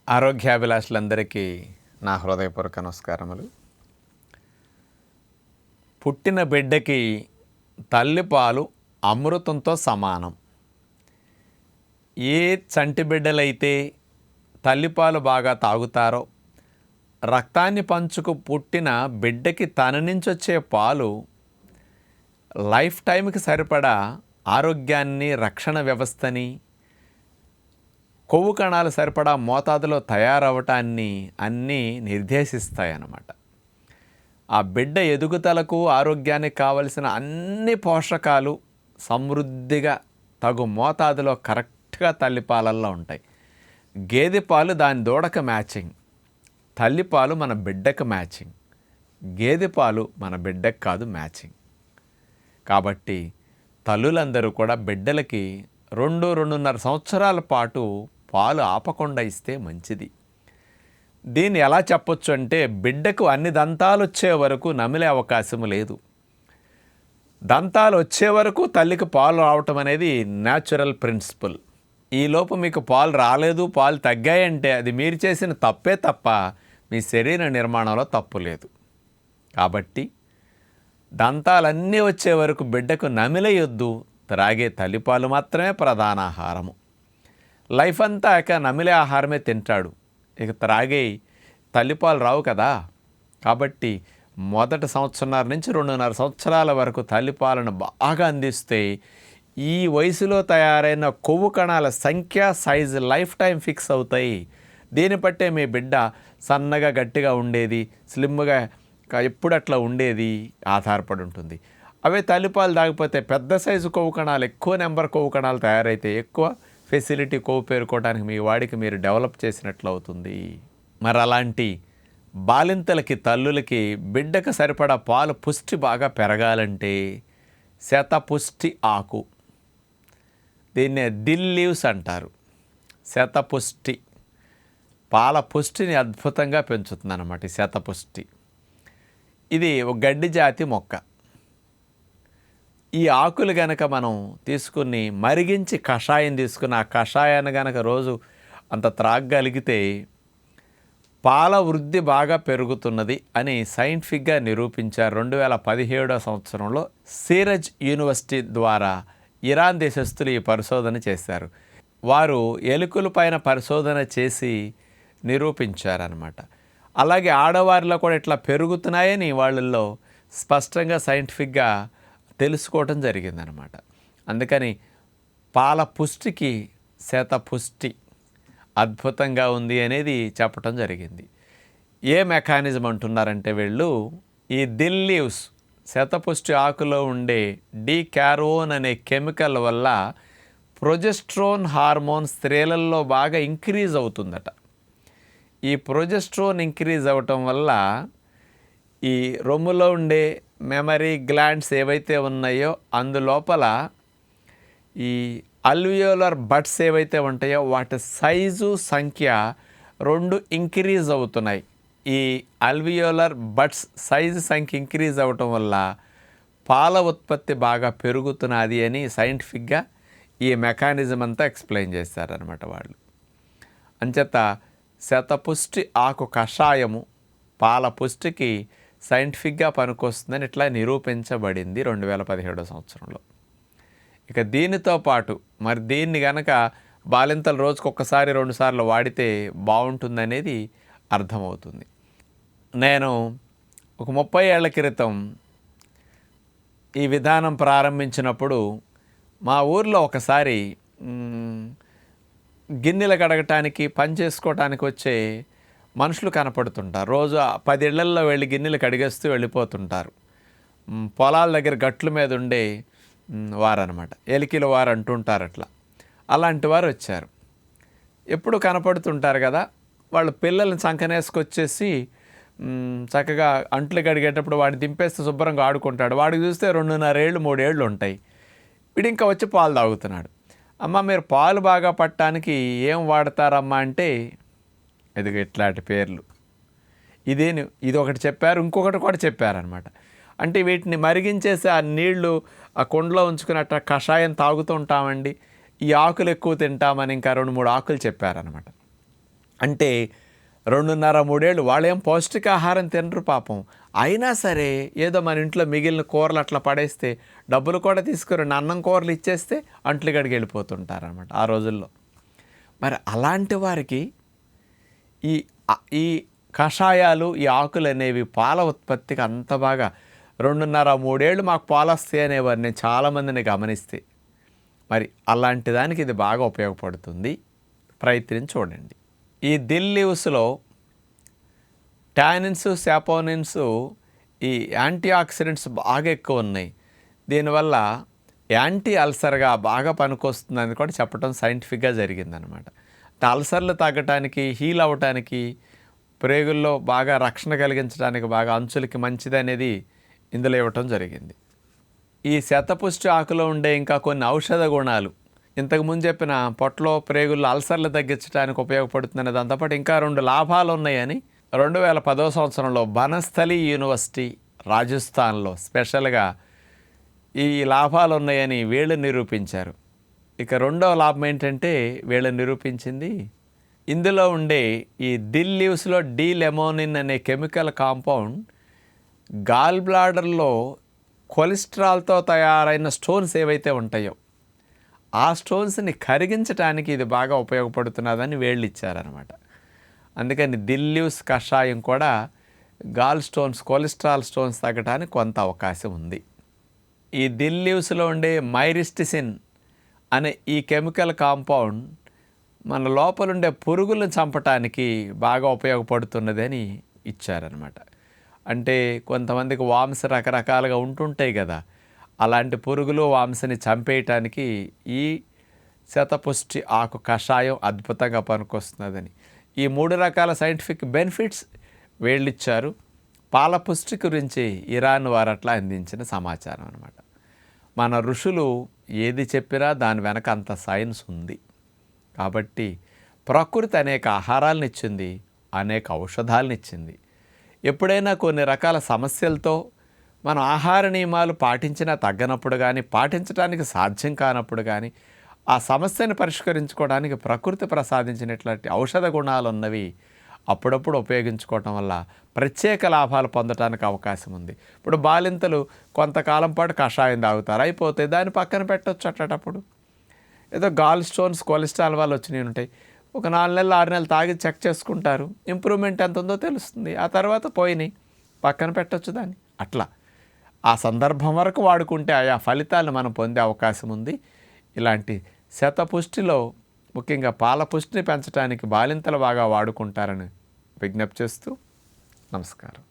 ఆరోగ్యాభిలాషులందరికీ నా హృదయపూర్వక నమస్కారములు. పుట్టిన బిడ్డకి తల్లిపాలు అమృతంతో సమానం. ఏ చంటి బిడ్డలైతే తల్లిపాలు బాగా తాగుతారో, రక్తాన్ని పంచుకు పుట్టిన బిడ్డకి తన నుంచి వచ్చే పాలు లైఫ్ టైంకి సరిపడా ఆరోగ్యాన్ని, రక్షణ వ్యవస్థని, కొవ్వు కణాలు సరిపడా మోతాదులో తయారవటాన్ని అన్నీ నిర్దేశిస్తాయన్నమాట. ఆ బిడ్డ ఎదుగుదలకు, ఆరోగ్యానికి కావలసిన అన్ని పోషకాలు సమృద్ధిగా తగు మోతాదులో కరెక్ట్గా తల్లిపాలల్లో ఉంటాయి. గేదె పాలు దాని దూడకు మ్యాచింగ్, తల్లిపాలు మన బిడ్డకు మ్యాచింగ్, గేదె పాలు మన బిడ్డకు కాదు మ్యాచింగ్. కాబట్టి తల్లులందరూ కూడా బిడ్డలకి 2-2.5 సంవత్సరాల పాటు పాలు ఆపకుండా ఇస్తే మంచిది. దీన్ని ఎలా చెప్పొచ్చు అంటే, బిడ్డకు అన్ని దంతాలు వచ్చే వరకు నమిలే అవకాశం లేదు. దంతాలు వచ్చే వరకు తల్లికి పాలు రావటం అనేది న్యాచురల్ ప్రిన్సిపల్. ఈలోపు మీకు పాలు రాలేదు, పాలు తగ్గాయంటే అది మీరు చేసిన తప్పే తప్ప మీ శరీర నిర్మాణంలో తప్పు లేదు. కాబట్టి దంతాలన్నీ వచ్చే వరకు బిడ్డకు నమిలేయొద్దు. త్రాగే తల్లిపాలు మాత్రమే ప్రధాన ఆహారము. లైఫ్ అంతా ఇక నమిలే ఆహారమే తింటాడు, ఇక త్రాగే తల్లిపాలు రావు కదా. కాబట్టి మొదటి సంవత్సరాల నుంచి 2.5 సంవత్సరాల వరకు తల్లిపాలను బాగా అందిస్తే ఈ వయసులో తయారైన కొవ్వు కణాల సంఖ్య, సైజు లైఫ్ టైం ఫిక్స్ అవుతాయి. దీన్ని బట్టే మీ బిడ్డ సన్నగా గట్టిగా ఉండేది, స్లిమ్గా ఎప్పుడు అట్లా ఉండేది ఆధారపడి ఉంటుంది. అవే తల్లిపాలు తాగిపోతే పెద్ద సైజు కొవ్వు కణాలు, ఎక్కువ నెంబర్ కొవ్వు కణాలు తయారైతే ఎక్కువ ఫెసిలిటీ కొవ్వు పేరుకోవడానికి మీ వాడికి మీరు డెవలప్ చేసినట్లు అవుతుంది. మరి అలాంటి బాలింతలకి, తల్లులకి బిడ్డకు సరిపడా పాలు పుష్టి బాగా పెరగాలంటే శతపుష్టి ఆకు, దీన్నే దిల్ లీవ్స్ అంటారు. శతపుష్టి పాల పుష్టిని అద్భుతంగా పెంచుతుంది అన్నమాట. ఈ శతపుష్టి ఇది ఒక గడ్డి జాతి మొక్క. ఈ ఆకులు గనక మనం తీసుకుని మరిగించి కషాయం తీసుకుని ఆ కషాయాన్ని గనక రోజు అంత త్రాగగలిగితే పాల వృద్ధి బాగా పెరుగుతున్నది అని సైంటిఫిక్గా నిరూపించారు. 2017 సంవత్సరంలో సీరజ్ యూనివర్సిటీ ద్వారా ఇరాన్ దేశస్థులు ఈ పరిశోధన చేశారు. వారు ఎలుకల పైన పరిశోధన చేసి నిరూపించారనమాట. అలాగే ఆడవారిలో కూడా ఇట్లా పెరుగుతున్నాయని వాళ్ళల్లో స్పష్టంగా సైంటిఫిక్గా తెలుసుకోవటం జరిగిందనమాట. అందుకని పాల పుష్టికి శతపుష్టి అద్భుతంగా ఉంది అనేది చెప్పటం జరిగింది. ఏ మెకానిజం అంటున్నారంటే వీళ్ళు, ఈ దిల్ లీవ్స్ శతపుష్టి ఆకులో ఉండే డీకారోన్ అనే కెమికల్ వల్ల ప్రొజెస్ట్రోన్ హార్మోన్ స్త్రీలలో బాగా ఇంక్రీజ్ అవుతుందట. ఈ ప్రొజెస్ట్రోన్ ఇంక్రీజ్ అవ్వటం వల్ల ఈ రొమ్ములో ఉండే మెమరీ గ్లాండ్స్ ఏవైతే ఉన్నాయో అందులోపల ఈ అల్వియోలర్ బడ్స్ ఏవైతే ఉంటాయో వాటి సైజు, సంఖ్య 2 ఇంక్రీజ్ అవుతున్నాయి. ఈ అల్వియోలర్ బడ్స్ సైజు, సంఖ్య ఇంక్రీజ్ అవ్వటం వల్ల పాల ఉత్పత్తి బాగా పెరుగుతున్నది అని సైంటిఫిక్గా ఈ మెకానిజం అంతా ఎక్స్ప్లెయిన్ చేశారనమాట వాళ్ళు. అంచేత శతపుష్టి ఆకు కషాయము పాల పుష్టికి సైంటిఫిక్గా పనికొస్తుందని ఇట్లా నిరూపించబడింది 2017 సంవత్సరంలో. ఇక దీనితో పాటు మరి దీన్ని గనక బాలింతలు రోజుకు 1-2 సార్లు వాడితే బాగుంటుందనేది అర్థమవుతుంది. నేను ఒక 30 ఏళ్ల క్రితం ఈ విధానం ప్రారంభించినప్పుడు మా ఊర్లో ఒకసారి గిన్నెలు కడగటానికి, పని చేసుకోవటానికి వచ్చే మనుషులు కనపడుతుంటారు. రోజు 10 ఇళ్లల్లో వెళ్ళి గిన్నెలు కడిగేస్తూ వెళ్ళిపోతుంటారు. పొలాల దగ్గర గట్ల మీద ఉండే వారనమాట, ఎలికిల వారు అంటుంటారు. అలాంటి వారు వచ్చారు. ఎప్పుడు కనపడుతుంటారు కదా. వాళ్ళు పిల్లల్ని సంకనేసుకొచ్చేసి చక్కగా అంట్లు కడిగేటప్పుడు వాడిని దింపేస్తే శుభ్రంగా ఆడుకుంటాడు. వాడికి చూస్తే 2.5 ఏళ్ళు 3 ఏళ్ళు ఉంటాయి. వీడు ఇంకా వచ్చి పాలు తాగుతున్నాడు. అమ్మ మీరు పాలు బాగా పట్టడానికి ఏం వాడతారమ్మా అంటే ఇదిగో ఇట్లాంటి పేర్లు. ఇది ఒకటి చెప్పారు, ఇంకొకటి కూడా చెప్పారనమాట. అంటే వీటిని మరిగించేసి ఆ నీళ్లు ఆ కుండలో ఉంచుకుని అట్లా కషాయం తాగుతూ ఉంటామండి. ఈ ఆకులు ఎక్కువ తింటామని ఇంకా 2-3 ఆకులు చెప్పారనమాట. అంటే 2.5-3 ఏళ్ళు వాళ్ళేం పౌష్టికాహారం తినరు పాపం. అయినా సరే ఏదో మన ఇంట్లో మిగిలిన కూరలు అట్లా పడేస్తే డబ్బులు కూడా తీసుకురండి అన్నం కూరలు ఇచ్చేస్తే అంట్లు గడిగి వెళ్ళిపోతుంటారనమాట ఆ రోజుల్లో. మరి అలాంటి వారికి ఈ ఈ కషాయాలు, ఈ ఆకులు అనేవి పాల ఉత్పత్తికి అంత బాగా 2.5-3 ఏళ్ళు మాకు పాలు వస్తాయి అనేవారు నేను చాలామందిని గమనిస్తే. మరి అలాంటి దానికి ఇది బాగా ఉపయోగపడుతుంది. ప్రయత్నించి చూడండి. ఈ దిల్ లీవ్స్లో టానిన్స్, సాపోనిన్స్, ఈ యాంటీ ఆక్సిడెంట్స్ బాగా ఎక్కువ ఉన్నాయి. దీనివల్ల యాంటీ అల్సర్గా బాగా పనికొస్తుందని కూడా చెప్పడం సైంటిఫిక్గా జరిగిందనమాట. అల్సర్లు తగ్గటానికి, హీల్ అవ్వటానికి, ప్రేగుల్లో బాగా రక్షణ కలిగించడానికి, బాగా అంచులకి మంచిదనేది ఇందులో ఇవ్వటం జరిగింది. ఈ శతపుష్టి ఆకులో ఉండే ఇంకా కొన్ని ఔషధ గుణాలు ఇంతకుముందు చెప్పిన పొట్టలో ప్రేగుల్లో అల్సర్లు తగ్గించడానికి ఉపయోగపడుతుందనే దాంతోపాటు ఇంకా 2 లాభాలు ఉన్నాయని 2010 సంవత్సరంలో బనస్థలి యూనివర్సిటీ రాజస్థాన్లో స్పెషల్గా ఈ లాభాలు ఉన్నాయని వీళ్ళు నిరూపించారు. ఇక రెండవ లాభం ఏంటంటే వీళ్ళు నిరూపించింది ఇందులో ఉండే ఈ దిల్ లీవ్స్లో డీలెమోనిన్ అనే కెమికల్ కాంపౌండ్ గాల్ బ్లాడర్లో కొలెస్ట్రాల్తో తయారైన స్టోన్స్ ఏవైతే ఉంటాయో ఆ స్టోన్స్ని కరిగించడానికి ఇది బాగా ఉపయోగపడుతున్నదని వేళ్ళు ఇచ్చారనమాట. అందుకని దిల్ లీవ్స్ కషాయం కూడా గాల్ స్టోన్స్, కొలెస్ట్రాల్ స్టోన్స్ తగ్గడానికి కొంత అవకాశం ఉంది. ఈ దిల్ లీవ్స్లో ఉండే మైరిస్టిసిన్ అనే ఈ కెమికల్ కాంపౌండ్ మన లోపలుండే పురుగులను చంపటానికి బాగా ఉపయోగపడుతున్నదని ఇచ్చారనమాట. అంటే కొంతమందికి వామ్స్ రకరకాలుగా ఉంటుంటాయి కదా, అలాంటి పురుగులు వామ్స్ని చంపేయటానికి ఈ శతపుష్టి ఆకు కషాయం అద్భుతంగా పనికొస్తున్నదని ఈ 3 రకాల సైంటిఫిక్ బెనిఫిట్స్ వీళ్ళిచ్చారు. పాల పుష్టి గురించి ఇరాన్ వారు అట్లా అందించిన సమాచారం అనమాట. మన ఋషులు ఏది చెప్పినా దాని వెనక అంత సైన్స్ ఉంది. కాబట్టి ప్రకృతి అనేక ఆహారాలను ఇచ్చింది, అనేక ఔషధాలను ఇచ్చింది. ఎప్పుడైనా కొన్ని రకాల సమస్యలతో మనం ఆహార నియమాలు పాటించినా తగ్గనప్పుడు కానీ, పాటించడానికి సాధ్యం కానప్పుడు కానీ, ఆ సమస్యను పరిష్కరించుకోవడానికి ప్రకృతి ప్రసాదించినట్లాంటి ఔషధ గుణాలు ఉన్నవి అప్పుడప్పుడు ఉపయోగించుకోవటం వల్ల ప్రత్యేక లాభాలు పొందడానికి అవకాశం ఉంది. ఇప్పుడు బాలింతలు కొంతకాలం పాటు కషాయం తాగుతారు, అయిపోతే దాన్ని పక్కన పెట్టవచ్చు. అట్టేటప్పుడు ఏదో గాల్ స్టోన్స్, కొలెస్ట్రాల్ వల్ల వచ్చినవి ఉంటాయి, ఒక 4 నెలలు 6 నెలలు తాగి చెక్ చేసుకుంటారు, ఇంప్రూవ్మెంట్ ఎంత ఉందో తెలుస్తుంది, ఆ తర్వాత పోయినాయి పక్కన పెట్టవచ్చు దాన్ని. అట్లా ఆ సందర్భం వరకు వాడుకుంటే ఆయా ఫలితాలను మనం పొందే అవకాశం ఉంది. ఇలాంటి శతపుష్టిలో ముఖ్యంగా పాల పుష్టిని పెంచడానికి బాలింతలు బాగా వాడుకుంటారని విజ్ఞప్తి చేస్తూ నమస్కారం.